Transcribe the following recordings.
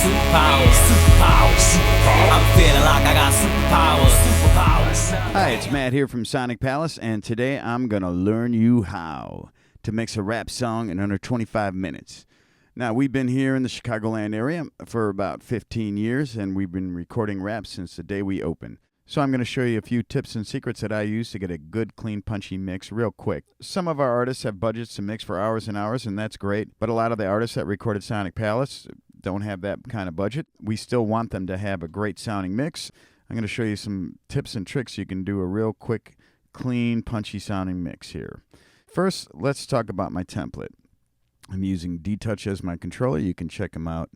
superpowers, superpowers, superpowers. I'm feeling like I got superpowers, superpowers. Hi, it's Matt here from Sonic Palace, and today I'm going to learn you how to mix a rap song in under 25 minutes. Now, we've been here in the Chicagoland area for about 15 years, and we've been recording rap since the day we opened. So I'm going to show you a few tips and secrets that I use to get a good, clean, punchy mix real quick. Some of our artists have budgets to mix for hours and hours, and that's great. But a lot of the artists that recorded Sonic Palace don't have that kind of budget. We still want them to have a great sounding mix. I'm going to show you some tips and tricks you can do a real quick, clean, punchy sounding mix here. First, let's talk about my template. I'm using D-Touch as my controller. You can check them out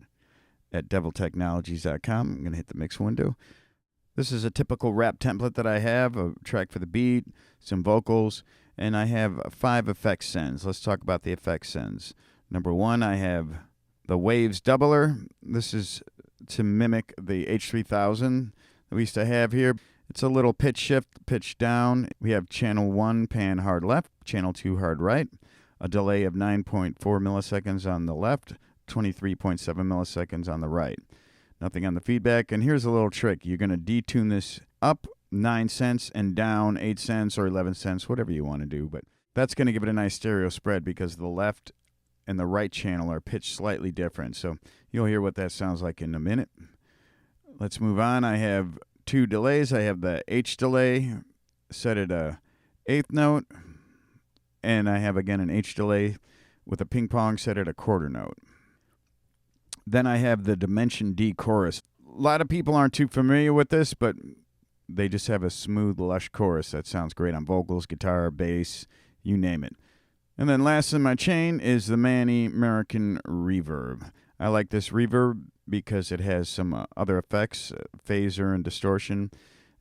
at deviltechnologies.com. I'm going to hit the mix window. This is a typical rap template that I have, a track for the beat, some vocals, and I have 5 effect sends. Let's talk about the effect sends. Number 1, I have the Waves Doubler. This is to mimic the H3000 that we used to have here. It's a little pitch shift, pitch down. We have channel 1, pan hard left, channel 2, hard right, a delay of 9.4 milliseconds on the left, 23.7 milliseconds on the right. Nothing on the feedback. And here's a little trick. You're going to detune this up 9 cents and down 8 cents or 11 cents, whatever you want to do. But that's going to give it a nice stereo spread because the left and the right channel are pitched slightly different. So you'll hear what that sounds like in a minute. Let's move on. I have 2 delays. I have the H delay set at a 8th note. And I have, again, an H delay with a ping pong set at a 1/4 note. Then I have the Dimension D chorus. A lot of people aren't too familiar with this, but they just have a smooth, lush chorus that sounds great on vocals, guitar, bass, you name it. And then last in my chain is the Manny American Reverb. I like this reverb because it has some other effects, phaser and distortion,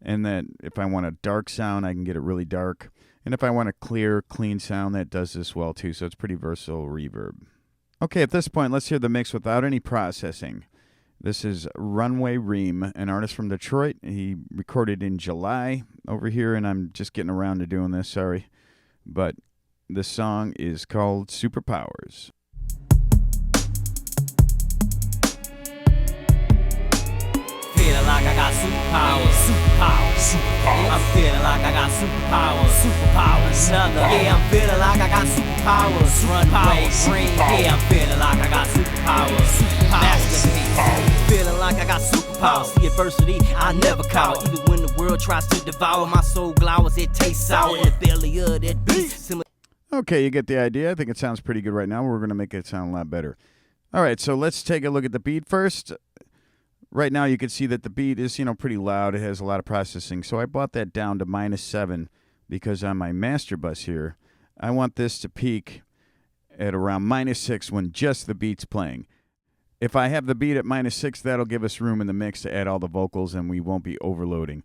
and that if I want a dark sound, I can get it really dark. And if I want a clear, clean sound, that does this well too, so it's pretty versatile reverb. Okay, at this point, let's hear the mix without any processing. This is Runway Reem, an artist from Detroit. He recorded in July over here, and I'm just getting around to doing this, sorry. But this song is called Superpowers. Feeling like I got superpowers, superpowers, superpowers. I'm feeling like I got superpowers, superpowers. Yeah, I'm feeling like I got superpowers. Runway green. Yeah, I'm feeling like I got superpowers. Masterpiece. Feeling like I got superpowers. The adversity I never cower. Even when the world tries to devour my soul, glowers. It tastes sour in the belly of that beast. Okay, you get the idea. I think it sounds pretty good right now. We're going to make it sound a lot better. All right, so let's take a look at the beat first. Right now you can see that the beat is, pretty loud. It has a lot of processing. So I brought that down to -7 because on my master bus here, I want this to peak at around -6 when just the beat's playing. If I have the beat at -6, that'll give us room in the mix to add all the vocals and we won't be overloading.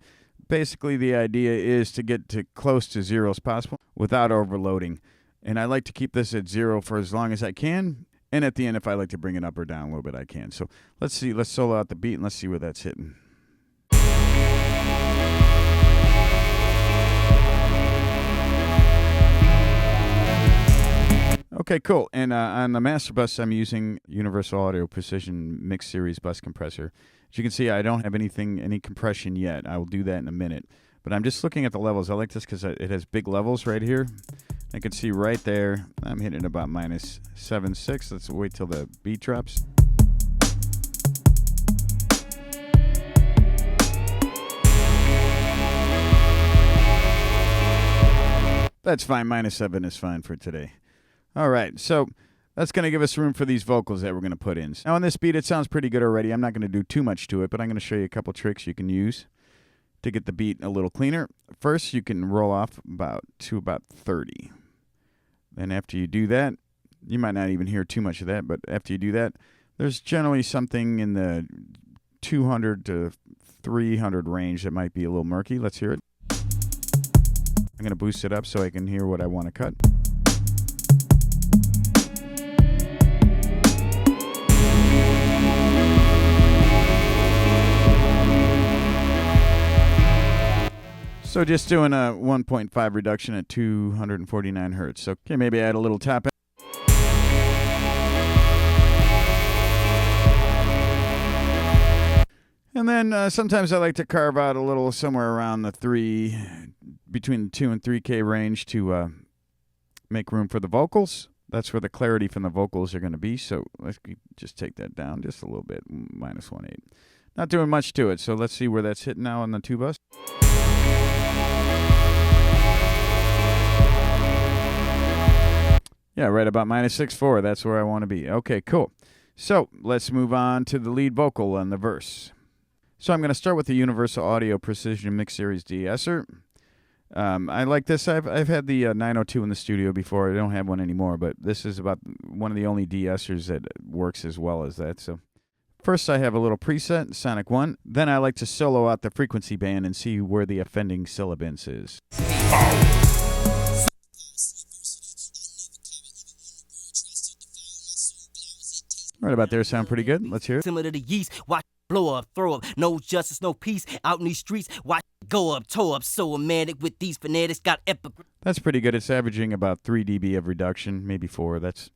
Basically, the idea is to get to close to 0 as possible without overloading. And I like to keep this at 0 for as long as I can. And at the end, if I like to bring it up or down a little bit, I can. So let's see. Let's solo out the beat and let's see where that's hitting. Okay, cool. And on the master bus, I'm using Universal Audio Precision Mix Series bus compressor. As you can see, I don't have any compression yet. I will do that in a minute. But I'm just looking at the levels. I like this because it has big levels right here. I can see right there, I'm hitting about -7.6. Let's wait till the beat drops. That's fine. -7 is fine for today. All right, so that's going to give us room for these vocals that we're going to put in. Now on this beat, it sounds pretty good already. I'm not going to do too much to it, but I'm going to show you a couple tricks you can use to get the beat a little cleaner. First, you can roll off to about 30. Then after you do that, you might not even hear too much of that, but after you do that, there's generally something in the 200 to 300 range that might be a little murky. Let's hear it. I'm going to boost it up so I can hear what I want to cut. So just doing a 1.5 reduction at 249 hertz. So okay, maybe add a little top end. And then sometimes I like to carve out a little somewhere around between the 2 and 3K range to make room for the vocals. That's where the clarity from the vocals are going to be. So let's just take that down just a little bit, -1.8. Not doing much to it. So let's see where that's hitting now on the two bus. Yeah, right about -6.4. That's where I want to be. Okay, cool. So let's move on to the lead vocal and the verse. So I'm going to start with the Universal Audio Precision Mix Series de-esser. I like this. I've had the 902 in the studio before. I don't have one anymore, but this is about one of the only de-essers that works as well as that. So first I have a little preset, Sonic 1. Then I like to solo out the frequency band and see where the offending syllabance is. Right about there sound pretty good. Let's hear it. Similar to yeast, watch blow up, throw up, no justice, no peace. Out in these streets, watch go up, toe up. So romantic with these fanatics, got epic. That's pretty good. It's averaging about 3 dB of reduction, maybe 4. That's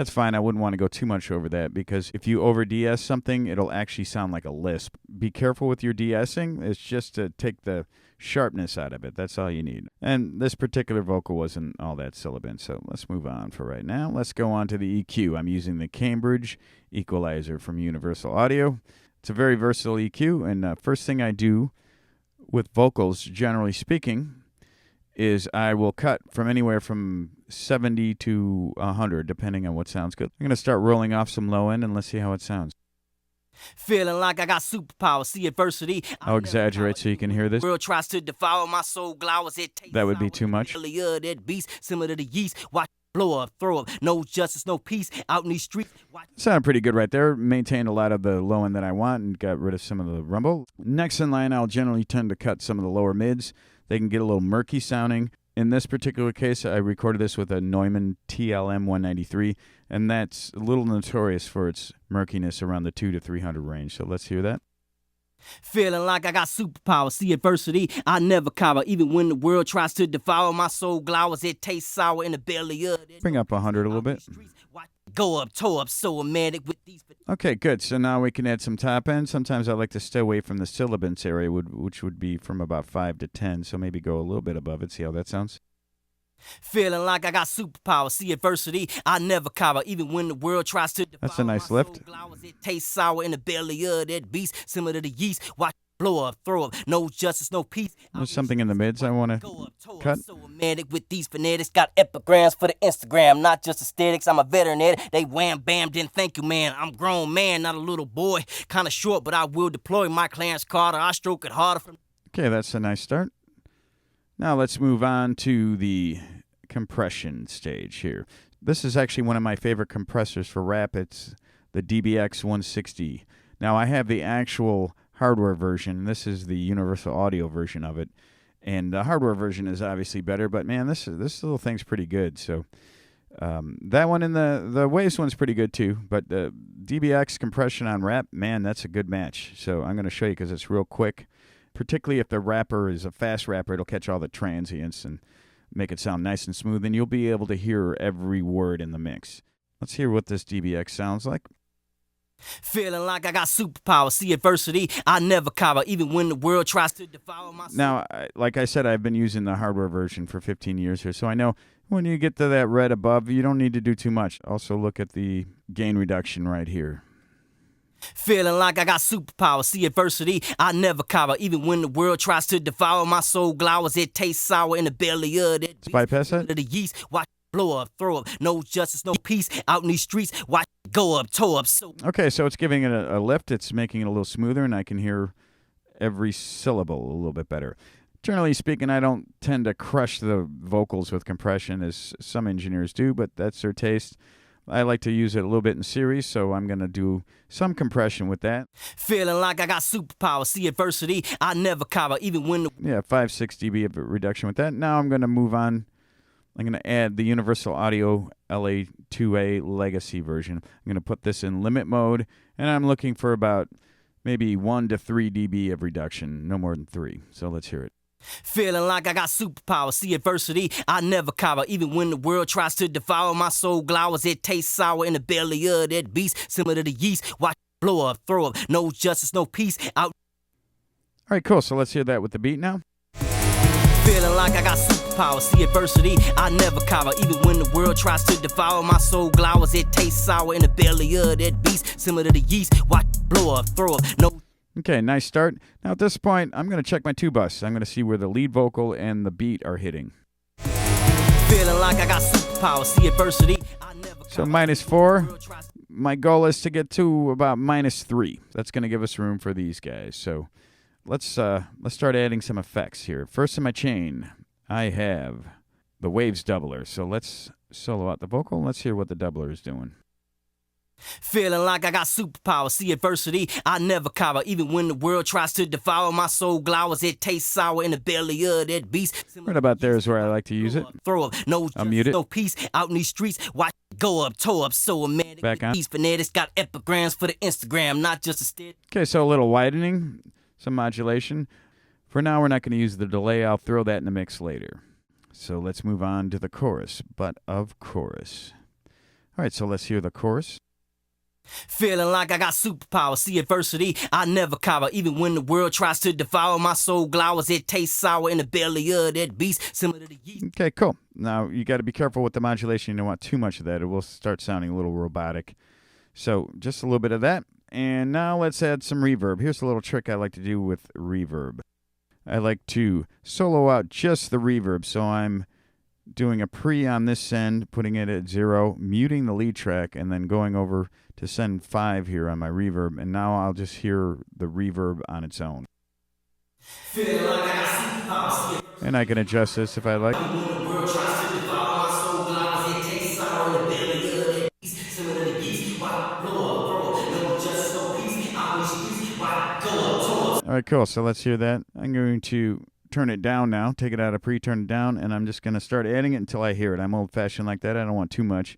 fine. I wouldn't want to go too much over that because if you over de-ess something, it'll actually sound like a lisp. Be careful with your de-essing. It's just to take the sharpness out of it. That's all you need. And this particular vocal wasn't all that sibilant, so let's move on for right now. Let's go on to the EQ. I'm using the Cambridge equalizer from Universal Audio. It's a very versatile EQ, and first thing I do with vocals, generally speaking, is I will cut from anywhere from 70 to 100, depending on what sounds good. I'm going to start rolling off some low end, and let's see how it sounds. Feeling like I got superpowers, see adversity. I'll exaggerate so you can hear this. World tries to devour my soul, glowers it tastes. That would be too much. That beast, similar to yeast. Watch blow up, throw up. No justice, no peace. Out in these streets. Sounded pretty good right there. Maintained a lot of the low end that I want and got rid of some of the rumble. Next in line, I'll generally tend to cut some of the lower mids. They can get a little murky sounding. In this particular case, I recorded this with a Neumann TLM 193, and that's a little notorious for its murkiness around the 200 to 300 range. So let's hear that. Feeling like I got superpowers, see adversity. I never cower, even when the world tries to devour my soul, glowers it tastes sour in the belly of it. Bring up 100 a little bit. Go up, toe up, so romantic with these. Okay, good. So now we can add some top end. Sometimes I like to stay away from the syllabants area, which would be from about 5 to 10. So maybe go a little bit above it. See how that sounds? Feeling like I got superpowers, see adversity. I never cower, even when the world tries to devour. That's a nice lift. Glowers it tastes sour in the belly of that beast, similar to the yeast. Watch blow up, throw up, no justice, no peace. There's something in the mids I want to cut. So romantic with these fanatics, got epigrams for the Instagram, not just aesthetics. I'm a veteran at it. They wham bam, then thank you, man. I'm grown man, not a little boy. Kind of short, but I will deploy my Clarence Carter. I stroke it harder from. Okay, that's a nice start. Now let's move on to the compression stage here. This is actually one of my favorite compressors for rap. It's the DBX 160. Now I have the actual hardware version. This is the Universal Audio version of it, and the hardware version is obviously better. But man, this little thing's pretty good. So that one and the Waves one's pretty good too. But the DBX compression on rap, man, that's a good match. So I'm going to show you because it's real quick. Particularly if the rapper is a fast rapper, it'll catch all the transients and make it sound nice and smooth, and you'll be able to hear every word in the mix. Let's hear what this DBX sounds like. Feeling like I got superpowers, see adversity. I never cower, even when the world tries to devour my soul. Now, like I said, I've been using the hardware version for 15 years here, so I know when you get to that red above, you don't need to do too much. Also look at the gain reduction right here. Feeling like I got superpowers, see adversity. I never cower, even when the world tries to devour my soul, glowers it tastes sour in the belly of it. Let's bypass that. The yeast, watch blow up, throw up, no justice, no peace. Out in these streets, watch go up, toe up. So okay, so it's giving it a lift. It's making it a little smoother, and I can hear every syllable a little bit better. Generally speaking, I don't tend to crush the vocals with compression as some engineers do, but that's their taste. I like to use it a little bit in series, so I'm going to do some compression with that. Feeling like I got superpowers, see adversity. I never cower, even when the... Yeah, 5-6 dB of reduction with that. Now I'm going to move on. I'm going to add the Universal Audio LA2A Legacy version. I'm going to put this in limit mode, and I'm looking for about maybe 1 to 3 dB of reduction, no more than 3. So let's hear it. Feeling like I got superpowers, see adversity. I never cower, even when the world tries to devour my soul, glowers it tastes sour in the belly of that beast, similar to the yeast. Watch blow up, throw up, no justice, no peace. Out All right, cool. So let's hear that with the beat now. Feeling like I got superpowers, see adversity, I never cower. Even when the world tries to devour, my soul glowers. It tastes sour in the belly of that beast, similar to the yeast. Watch blow up, throw up, no. Okay, nice start. Now at this point, I'm going to check my two bus. I'm going to see where the lead vocal and the beat are hitting. Feeling like I got superpowers, see adversity, I never So -4. My goal is to get to about -3. That's going to give us room for these guys. So let's start adding some effects here. First in my chain, I have the waves doubler. So let's solo out the vocal and let's hear what the doubler is doing. Feeling like I got superpowers, see adversity, I never cower. Even when the world tries to devour, my soul glowers. It tastes sour in the belly of that beast. Right about there is where I like to use it. Throw up, no, I'll mute it. no peace out in these streets. Watch go up, toe up, so romantic. Back on. These fanatics got epigrams for the Instagram, not just a stead. Okay, so a little widening, some modulation. For now, we're not going to use the delay. I'll throw that in the mix later. So let's move on to the chorus, but of chorus. All right, so let's hear the chorus. Feeling like I got superpowers, see adversity, I never cower. Even when the world tries to devour, my soul glowers. It tastes sour in the belly of that beast, similar to the yeast. Okay, cool. Now, you got to be careful with the modulation. You don't want too much of that. It will start sounding a little robotic. So just a little bit of that. And now let's add some reverb. Here's a little trick I like to do with reverb. I like to solo out just the reverb. So I'm doing a pre on this end, putting it at 0, muting the lead track, and then going over to send 5 here on my reverb. And now I'll just hear the reverb on its own. Feeling like I got superpowers, And I can adjust this if I like. All right, cool. So let's hear that. I'm going to turn it down now, take it out of pre, turn it down, and I'm just going to start adding it until I hear it. I'm old-fashioned like that. I don't want too much.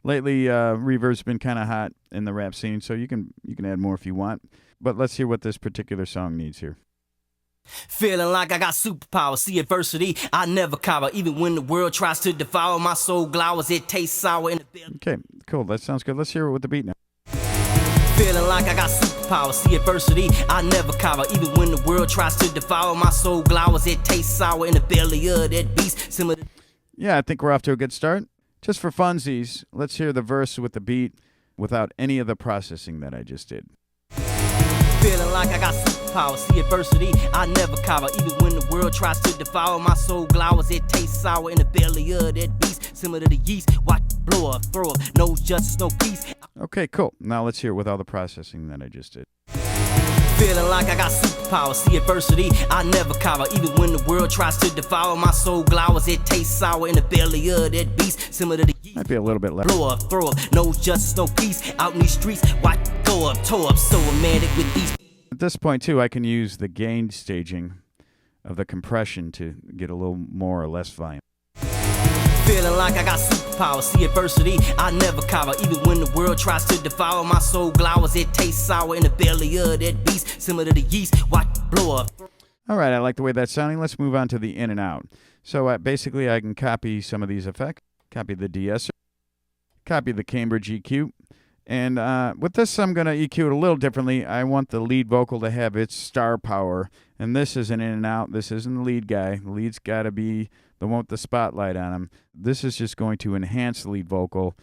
Lately, reverb's been kind of hot in the rap scene, so you can add more if you want. But let's hear what this particular song needs here. Feeling like I got superpowers, see adversity, I never cower. Even when the world tries to devour, my soul glowers. It tastes sour in the belly. Okay, cool. That sounds good. Let's hear it with the beat now. Feeling like I got superpowers, see adversity, I never cower. Even when the world tries to devour, my soul glowers. It tastes sour in the belly of that beast, similar to... Yeah, I think we're off to a good start. Just for funsies, let's hear the verse with the beat without any of the processing that I just did. Feeling like I got superpowers, see adversity, I never cower. Even when the world tries to devour, my soul glowers. It tastes sour in the belly of that beast, similar to the yeast. Watch blow up, throw up, no justice, no peace. Okay, cool. Now let's hear it with all the processing that I just did. Feeling like I got superpowers, see adversity, I never cower. Even when the world tries to devour, my soul glowers. It tastes sour in the belly of that beast, similar to the yeast. Might be a little bit less. Blow up, throw up, no justice, no peace. Out in these streets, watch go up, toe up, so romantic with these. At this point, too, I can use the gain staging of the compression to get a little more or less volume. Feeling like I got superpowers, see adversity, I never cower. Even when the world tries to devour, my soul glowers. It tastes sour in the belly of that beast, similar to the yeast. Watch blow up. All right, I like the way that's sounding. Let's move on to the in and out. So basically, I can copy some of these effects, copy the de-esser, copy the Cambridge EQ. And with this, I'm going to EQ it a little differently. I want the lead vocal to have its star power. And this is an in and out. This isn't the lead guy. The lead's got to be the one with the spotlight on him. This is just going to enhance the lead vocal.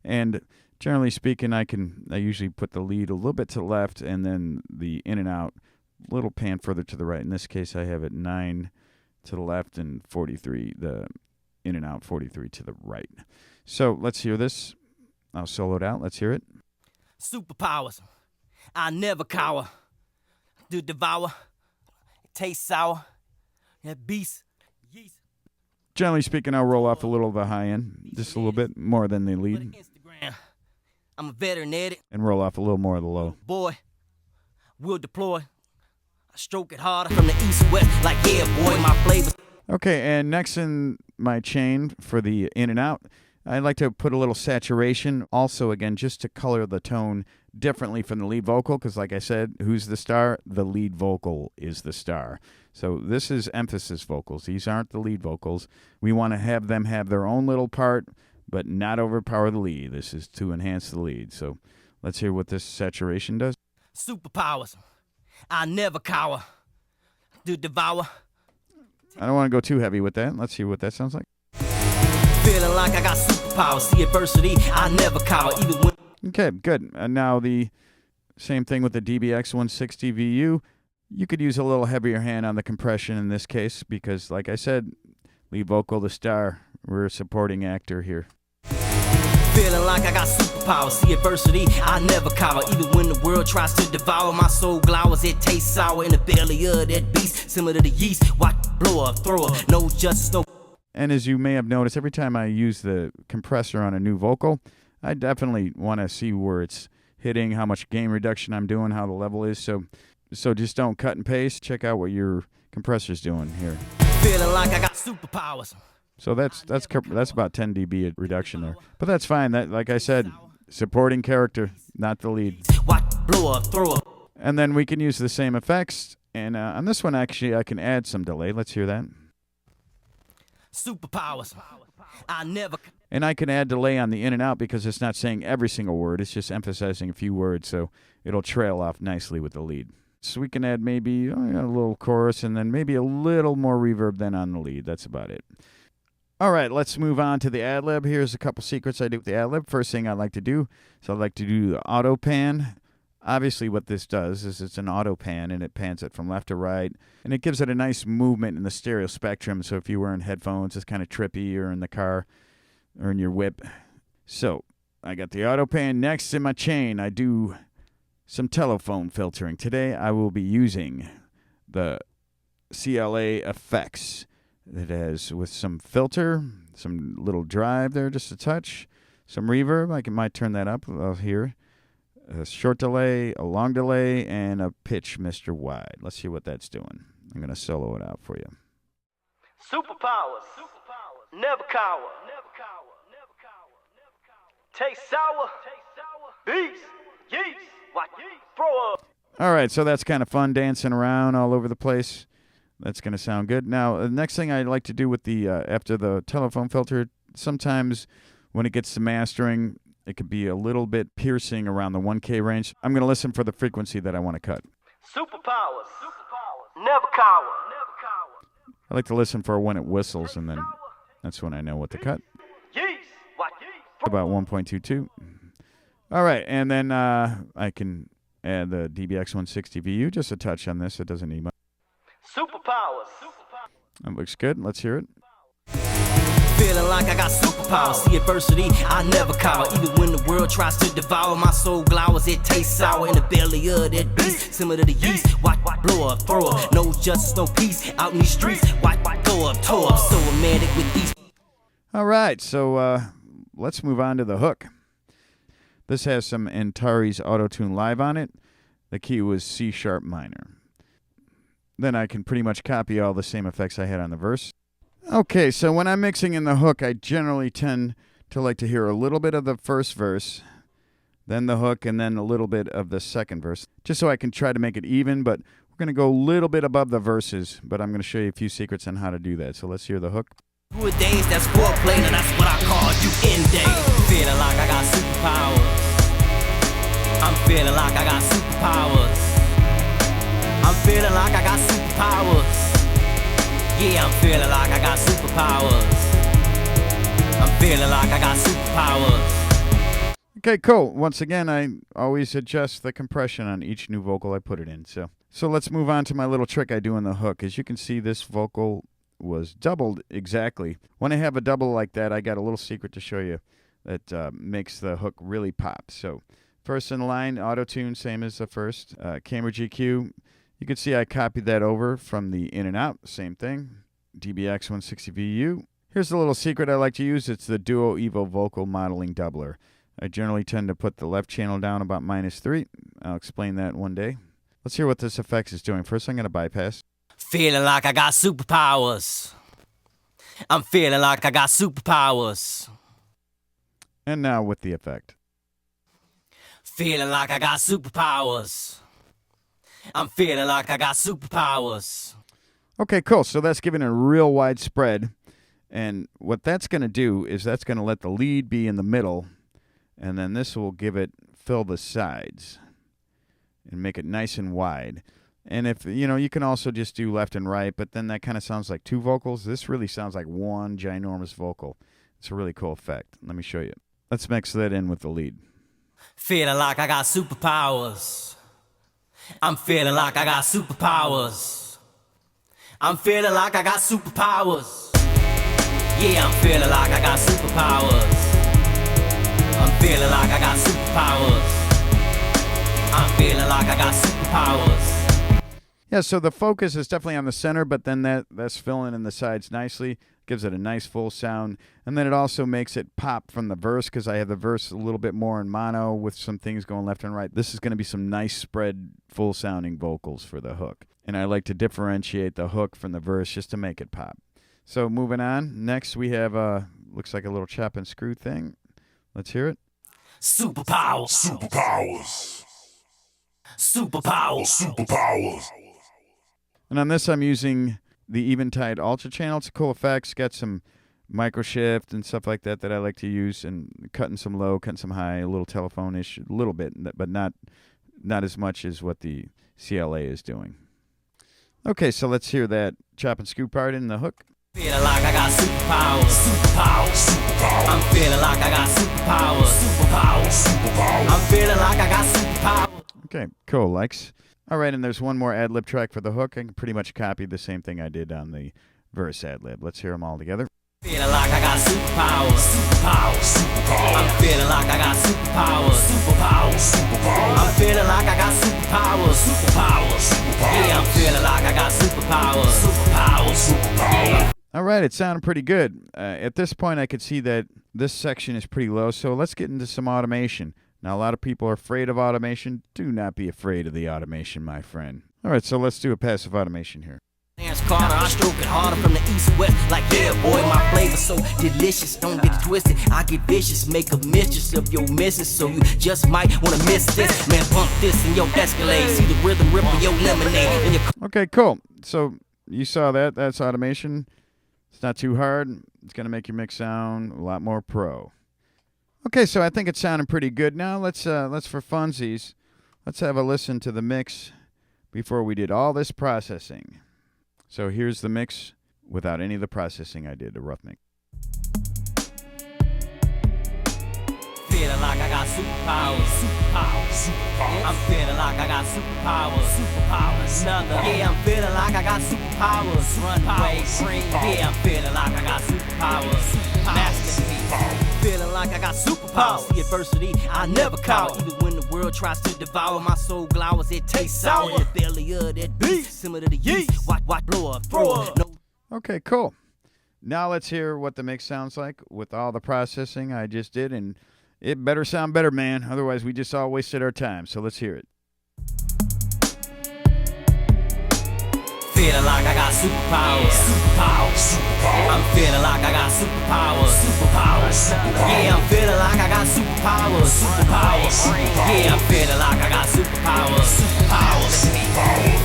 And generally speaking, I usually put the lead a little bit to the left and then the in and out a little pan further to the right. In this case, I have it 9 to the left and 43, the in and out 43 to the right. So let's hear this. I'll solo it out. Let's hear it. Superpowers, I never cower. Do devour, it tastes sour. That beast, yeast. Generally speaking, I'll roll off a little of the high end, just a little bit more than the lead, Instagram. I'm a veteran at it. and roll off a little more of the low. Boy, we'll deploy. I stroke it harder from the east to west. Like, yeah, boy, my flavor. Okay, and next in my chain for the in and out, I like to put a little saturation also, again, just to color the tone differently from the lead vocal, because like I said, who's the star? The lead vocal is the star. So this is emphasis vocals. These aren't the lead vocals. We want to have them have their own little part, but not overpower the lead. This is to enhance the lead. So let's hear what this saturation does. Superpowers, I never cower. to devour. I don't want to go too heavy with that. Let's see what that sounds like. Feeling like I got superpowers. See adversity, I never cower, even when. Okay, good. Now the same thing with the DBX 160 VU. You could use a little heavier hand on the compression in this case because, like I said, lead vocal the star. We're a supporting actor here. Feeling like I got superpowers. See adversity, I never cower. Even when the world tries to devour, my soul glowers. It tastes sour in the belly of that beast, similar to the yeast. Watch blow up, throw up, no justice, no. And as you may have noticed, every time I use the compressor on a new vocal, I definitely want to see where it's hitting, how much gain reduction I'm doing, how the level is. So just don't cut and paste. Check out what your compressor's doing here. Feeling like I got superpowers. So that's about 10 dB reduction there. But that's fine. That, like I said, supporting character, not the lead. Watch blow up, throw up. And then we can use the same effects. And on this one, actually, I can add some delay. Let's hear that. Superpowers. I never. And I can add delay on the in and out because it's not saying every single word. It's just emphasizing a few words, so it'll trail off nicely with the lead. So we can add maybe a little chorus and then maybe a little more reverb than on the lead. That's about it. All right, let's move on to the ad-lib. Here's a couple secrets I do with the ad-lib. First thing I like to do is I like to do the auto pan. Obviously, what this does is it's an auto pan, and it pans it from left to right, and it gives it a nice movement in the stereo spectrum. So if you're wearing headphones, it's kind of trippy, or in the car, or in your whip. So I got the auto pan. Next in my chain, I do some telephone filtering. Today, I will be using the CLA effects. It has with some filter, some little drive there, just a touch, some reverb. I might turn that up here. A short delay, a long delay, and a pitch Mr. Wide. Let's see what that's doing. I'm going to solo it out for you. Superpowers. Never cower. Taste sour. Beast. Yeast. Watch. Throw up. All right, so that's kind of fun, dancing around all over the place. That's going to sound good. Now, the next thing I like to do with the after the telephone filter, sometimes when it gets to mastering, it could be a little bit piercing around the 1K range. I'm going to listen for the frequency that I want to cut. Superpowers. Never cower. I like to listen for when it whistles, and then that's when I know what to cut. About 1.22. All right, and then I can add the DBX 160 VU, just a touch on this. It doesn't need much. Superpowers. That looks good. Let's hear it. Feeling like I got superpowers. See adversity, I never cower. Even when the world tries to devour, my soul glowers. It tastes sour in the belly of that beast, similar to the yeast. Watch, blow up, throw up. No justice, no peace. Out in these streets, watch, throw up, toe up. So romantic with these. All right, so let's move on to the hook. This has some Antares Auto-Tune Live on it. The key was C sharp minor. Then I can pretty much copy all the same effects I had on the verse. Okay, so when I'm mixing in the hook, I generally tend to like to hear a little bit of the first verse, then the hook, and then a little bit of the second verse, just so I can try to make it even, but we're going to go a little bit above the verses, but I'm going to show you a few secrets on how to do that. So let's hear the hook. Good days, that's foreplay, and that's what I call you in day. Feeling like I got superpowers. I'm feeling like I got superpowers. I'm feeling like I got superpowers. Yeah, I'm feeling like I got superpowers. I'm feeling like I got superpowers. Okay, cool. Once again, I always adjust the compression on each new vocal I put it in. So let's move on to my little trick I do in the hook. As you can see, this vocal was doubled exactly. When I have a double like that, I got a little secret to show you that makes the hook really pop. So first in line, auto-tune, same as the first. Camera GQ. You can see I copied that over from the in and out, same thing. DBX 160 VU. Here's a little secret I like to use. It's the Duo Evo Vocal Modeling Doubler. I generally tend to put the left channel down about -3. I'll explain that one day. Let's hear what this effects is doing. First, I'm going to bypass. Feeling like I got superpowers. I'm feeling like I got superpowers. And now with the effect. Feeling like I got superpowers. I'm feeling like I got superpowers. Okay, cool. So that's giving a real wide spread. And what that's going to do is that's going to let the lead be in the middle. And then this will give it fill the sides and make it nice and wide. And if, you can also just do left and right, but then that kind of sounds like two vocals. This really sounds like one ginormous vocal. It's a really cool effect. Let me show you. Let's mix that in with the lead. Feeling like I got superpowers. I'm feeling like I got superpowers. I'm feeling like I got superpowers. Yeah, I'm feeling like I got superpowers. I'm feeling like I got superpowers. I'm feeling like I got superpowers. Yeah, so the focus is definitely on the center, but then that's filling in the sides nicely. Gives it a nice full sound. And then it also makes it pop from the verse because I have the verse a little bit more in mono with some things going left and right. This is going to be some nice spread, full-sounding vocals for the hook. And I like to differentiate the hook from the verse just to make it pop. So moving on. Next we have, looks like a little chop and screw thing. Let's hear it. Superpowers. Superpowers. Superpowers. Superpowers. And on this I'm using the Eventide Ultra channel. It's a cool effects. Got some micro shift and stuff like that I like to use, and cutting some low, cutting some high, a little telephone-ish, a little bit, but not as much as what the CLA is doing. Okay, so let's hear that chop and screw part in the hook. Feeling like I got superpowers. Superpowers. Superpowers. I'm feeling like I got superpowers. Superpowers. Superpowers. I'm feeling like I got superpowers. Okay, cool, likes. All right, and there's one more ad-lib track for the hook. I can pretty much copy the same thing I did on the verse ad-lib. Let's hear them all together. Feeling like I got superpowers. Superpowers. Superpowers. I'm feeling like I got superpowers. Superpowers. Superpowers. I'm feeling like I got superpowers. Superpowers. Superpowers. Yeah, I'm feeling like I got superpowers. Superpowers. Superpowers. All right, it sounded pretty good. At this point, I could see that this section is pretty low, so let's get into some automation. Now, a lot of people are afraid of automation. Do not be afraid of the automation, my friend. All right, so let's do a passive automation here. Carter, I stroke it harder from the east west. Like, yeah, boy, my flavor's so delicious. Don't get it twisted. I get vicious. Make a mistress of your missus, so you just might want to miss this. Man, bump this in your Escalade. See the rhythm rip of your lemonade. And your Okay, cool. So you saw that. That's automation. It's not too hard. It's going to make your mix sound a lot more pro. Okay, so I think it's sounding pretty good. Now let's for funsies, let's have a listen to the mix before we did all this processing. So here's the mix without any of the processing I did, a rough mix. feeling like I got superpowers. Superpowers. I'm feeling like I got superpowers. Superpowers. Yeah, I'm feeling like I got superpowers. Runway green. Yeah, I'm feeling like I got superpowers. Masterpiece. Feeling like I got superpowers. The adversity I never cower. Even when the world tries to devour my soul glowers, it tastes sour. In the belly of that beast, similar to the yeast. Watch blow up, throw up. No. Okay, cool. Now let's hear what the mix sounds like with all the processing I just did, and it better sound better, man. Otherwise, we just all wasted our time. So let's hear it. Feeling like I got superpowers. Superpowers. I'm feeling like I got superpowers. Superpowers. Yeah, I'm feeling like I got superpowers. Superpowers. Yeah, I'm feeling like I got superpowers. Superpowers.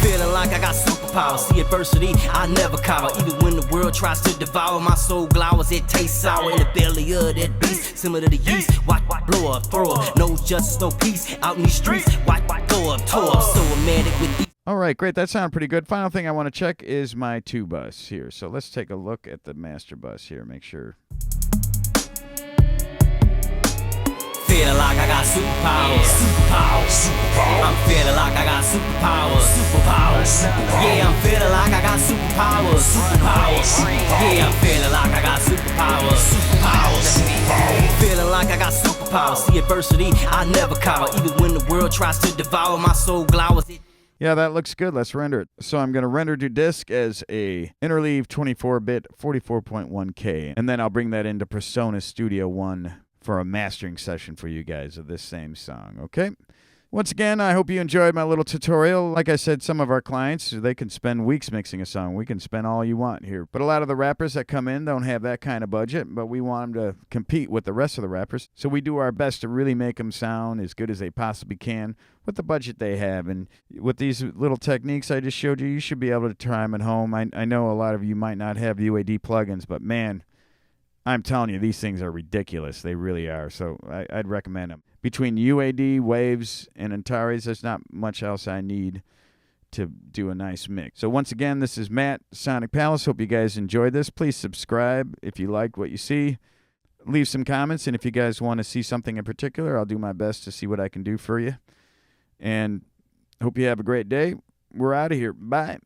Feeling like I got superpowers. See adversity, I never cower. Even when the world tries to devour my soul glowers, it tastes sour in the belly of that beast. Similar to the yeast. Watch blow up, throw up. No justice, no peace. Out in these streets. Watch go up, toe up. So romantic with these. All right, great. That sounded pretty good. Final thing I want to check is my 2 bus here. So let's take a look at the master bus here. Make sure. Feeling like I got superpowers. Superpowers. I'm feeling like I got superpowers. Superpowers. Yeah, I'm feeling like I got superpowers. Superpowers. Yeah, I'm feeling like I got superpowers. Superpowers. Feeling like I got superpowers. See adversity, I never cower. Even when the world tries to devour my soul glowers. Yeah, that looks good. Let's render it. So I'm going to render to disk as a interleave 24-bit 44.1K. And then I'll bring that into Persona Studio One for a mastering session for you guys of this same song, okay? Once again, I hope you enjoyed my little tutorial. Like I said, some of our clients, they can spend weeks mixing a song. We can spend all you want here. But a lot of the rappers that come in don't have that kind of budget, but we want them to compete with the rest of the rappers. So we do our best to really make them sound as good as they possibly can with the budget they have. And with these little techniques I just showed you, you should be able to try them at home. I know a lot of you might not have UAD plugins, but man, I'm telling you, these things are ridiculous. They really are. So I'd recommend them. Between UAD, Waves, and Antares, there's not much else I need to do a nice mix. So once again, this is Matt, Sonic Palace. Hope you guys enjoyed this. Please subscribe if you like what you see. Leave some comments, and if you guys want to see something in particular, I'll do my best to see what I can do for you. And hope you have a great day. We're out of here. Bye.